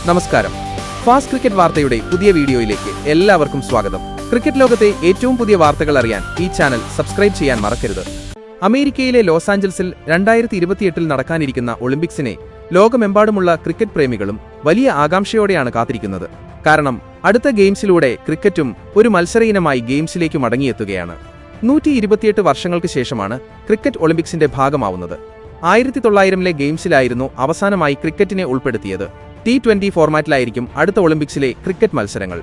നമസ്കാരം. Fast cricket വാർത്തയുടെ പുതിയ വീഡിയോയിലേക്ക് എല്ലാവർക്കും സ്വാഗതം. ക്രിക്കറ്റ് ലോകത്തെ ഏറ്റവും പുതിയ വാർത്തകൾ അറിയാൻ ഈ ചാനൽ സബ്സ്ക്രൈബ് ചെയ്യാൻ മറക്കരുത്. അമേരിക്കയിലെ ലോസ് ആഞ്ചൽസിൽ 2028 നടക്കാനിരിക്കുന്ന ഒളിമ്പിക്സിനെ ലോകമെമ്പാടുമുള്ള ക്രിക്കറ്റ് പ്രേമികളും വലിയ ആകാംക്ഷയോടെയാണ് കാത്തിരിക്കുന്നത്. കാരണം അടുത്ത ഗെയിംസിലൂടെ ക്രിക്കറ്റും ഒരു മത്സര ഇനമായി ഗെയിംസിലേക്ക് മടങ്ങിയെത്തുകയാണ്. 128 വർഷങ്ങൾക്ക് ശേഷമാണ് ക്രിക്കറ്റ് ഒളിമ്പിക്സിന്റെ ഭാഗമാവുന്നത്. 1900 ഗെയിംസിലായിരുന്നു അവസാനമായി ക്രിക്കറ്റിനെ ഉൾപ്പെടുത്തിയത്. T20 ഫോർമാറ്റിലായിരിക്കും അടുത്ത ഒളിമ്പിക്സിലെ ക്രിക്കറ്റ് മത്സരങ്ങൾ.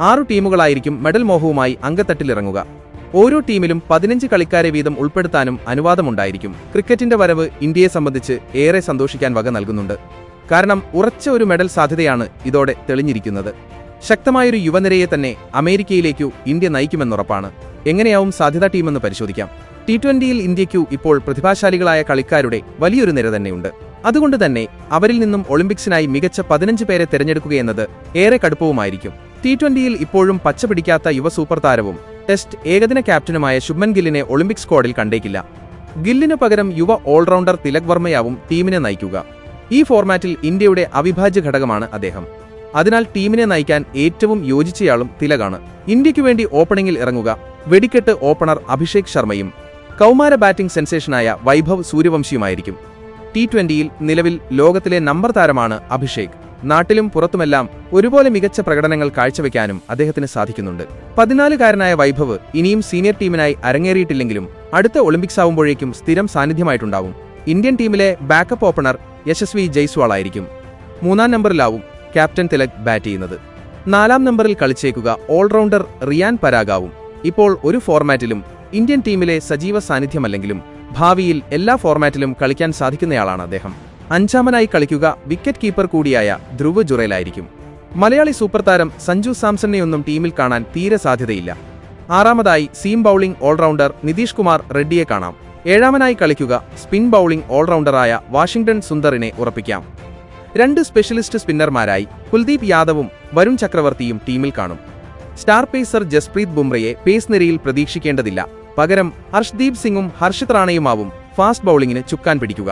6 ടീമുകളായിരിക്കും മെഡൽ മോഹവുമായി അങ്കത്തട്ടിലിറങ്ങുക. ഓരോ ടീമിലും 15 കളിക്കാരെ വീതം ഉൾപ്പെടുത്താനും അനുവാദമുണ്ടായിരിക്കും. ക്രിക്കറ്റിന്റെ വരവ് ഇന്ത്യയെ സംബന്ധിച്ച് ഏറെ സന്തോഷിക്കാൻ വക നൽകുന്നുണ്ട്. കാരണം ഉറച്ച ഒരു മെഡൽ സാധ്യതയാണ് ഇതോടെ തെളിഞ്ഞിരിക്കുന്നത്. ശക്തമായൊരു യുവനിരയെ തന്നെ അമേരിക്കയിലേക്കു ഇന്ത്യ നയിക്കുമെന്നുറപ്പാണ്. എങ്ങനെയാവും സാധ്യതാ ടീമെന്ന് പരിശോധിക്കാം. T20യിൽ ഇന്ത്യയ്ക്കു ഇപ്പോൾ പ്രതിഭാശാലികളായ കളിക്കാരുടെ വലിയൊരു നിര തന്നെയുണ്ട്. അതുകൊണ്ട് തന്നെ അവരിൽ നിന്നും ഒളിമ്പിക്സിനായി മികച്ച 15 പേരെ തിരഞ്ഞെടുക്കുകയെന്നത് ഏറെ കടുപ്പവുമായിരിക്കും. T20യിൽ ഇപ്പോഴും പച്ചപിടിക്കാത്ത യുവ സൂപ്പർ താരവും ടെസ്റ്റ് ഏകദിന ക്യാപ്റ്റനുമായ ശുഭ്മൻ ഗില്ലിനെ ഒളിമ്പിക് സ്ക്വാഡിൽ കണ്ടേക്കില്ല. ഗില്ലിനു പകരം യുവ ഓൾറൗണ്ടർ തിലക് വർമ്മയാവും ടീമിനെ നയിക്കുക. ഈ ഫോർമാറ്റിൽ ഇന്ത്യയുടെ അവിഭാജ്യ ഘടകമാണ് അദ്ദേഹം. അതിനാൽ ടീമിനെ നയിക്കാൻ ഏറ്റവും യോജിച്ചയാളും തിലകാണ്. ഇന്ത്യയ്ക്കു വേണ്ടി ഓപ്പണിംഗിൽ ഇറങ്ങുക വെടിക്കെട്ട് ഓപ്പണർ അഭിഷേക് ശർമ്മയും കൗമാര ബാറ്റിംഗ് സെൻസേഷനായ വൈഭവ് സൂര്യവംശിയുമായിരിക്കും. T20യിൽ നിലവിൽ ലോകത്തിലെ നമ്പർ താരമാണ് അഭിഷേക്. നാട്ടിലും പുറത്തുമെല്ലാം ഒരുപോലെ മികച്ച പ്രകടനങ്ങൾ കാഴ്ചവെക്കാനും അദ്ദേഹത്തിന് സാധിക്കുന്നുണ്ട്. 14-കാരനായ വൈഭവ് ഇനിയും സീനിയർ ടീമിനായി അരങ്ങേറിയിട്ടില്ലെങ്കിലും അടുത്ത ഒളിമ്പിക്സ് ആവുമ്പോഴേക്കും സ്ഥിരം സാന്നിധ്യമായിട്ടുണ്ടാവും. ഇന്ത്യൻ ടീമിലെ ബാക്കപ്പ് ഓപ്പണർ യശസ്വി ജയ്സ്വാൾ ആയിരിക്കും. 3-ാം നമ്പറിലാവും ക്യാപ്റ്റൻ തിലക് ബാറ്റ് ചെയ്യുന്നത്. 4-ാം നമ്പറിൽ കളിച്ചേക്കുക ഓൾറൗണ്ടർ റിയാൻ പരാഗാവും. ഇപ്പോൾ ഒരു ഫോർമാറ്റിലും ഇന്ത്യൻ ടീമിലെ സജീവ സാന്നിധ്യമല്ലെങ്കിലും ഭാവിയിൽ എല്ലാ ഫോർമാറ്റിലും കളിക്കാൻ സാധിക്കുന്നയാളാണ് അദ്ദേഹം. 5-ാമനായി കളിക്കുക വിക്കറ്റ് കീപ്പർ കൂടിയായ ധ്രുവ് ജുറേലായിരിക്കും. മലയാളി സൂപ്പർ താരം സഞ്ജു സാംസണെയൊന്നും ടീമിൽ കാണാൻ തീരെ സാധ്യതയില്ല. 6-ാമതായി seam bowling allrounder Nitish Kumar റെഡ്ഡിയെ കാണാം. 7-ാമനായി കളിക്കുക സ്പിൻ ബൌളിംഗ് ഓൾറൗണ്ടറായ വാഷിംഗ്ടൺ സുന്ദറിനെ ഉറപ്പിക്കാം. 2 സ്പെഷ്യലിസ്റ്റ് സ്പിന്നർമാരായി കുൽദീപ് യാദവും വരുൺ ചക്രവർത്തിയും ടീമിൽ കാണും. സ്റ്റാർ പേസർ ജസ്പ്രീത് ബുംറയെ പേസ് നിരയിൽ പ്രതീക്ഷിക്കേണ്ടതില്ല. പകരം ഹർഷ്ദീപ് സിംഗും ഹർഷിത് റാണയുമാവും ഫാസ്റ്റ് ബൌളിംഗിന് ചുക്കാൻ പിടിക്കുക.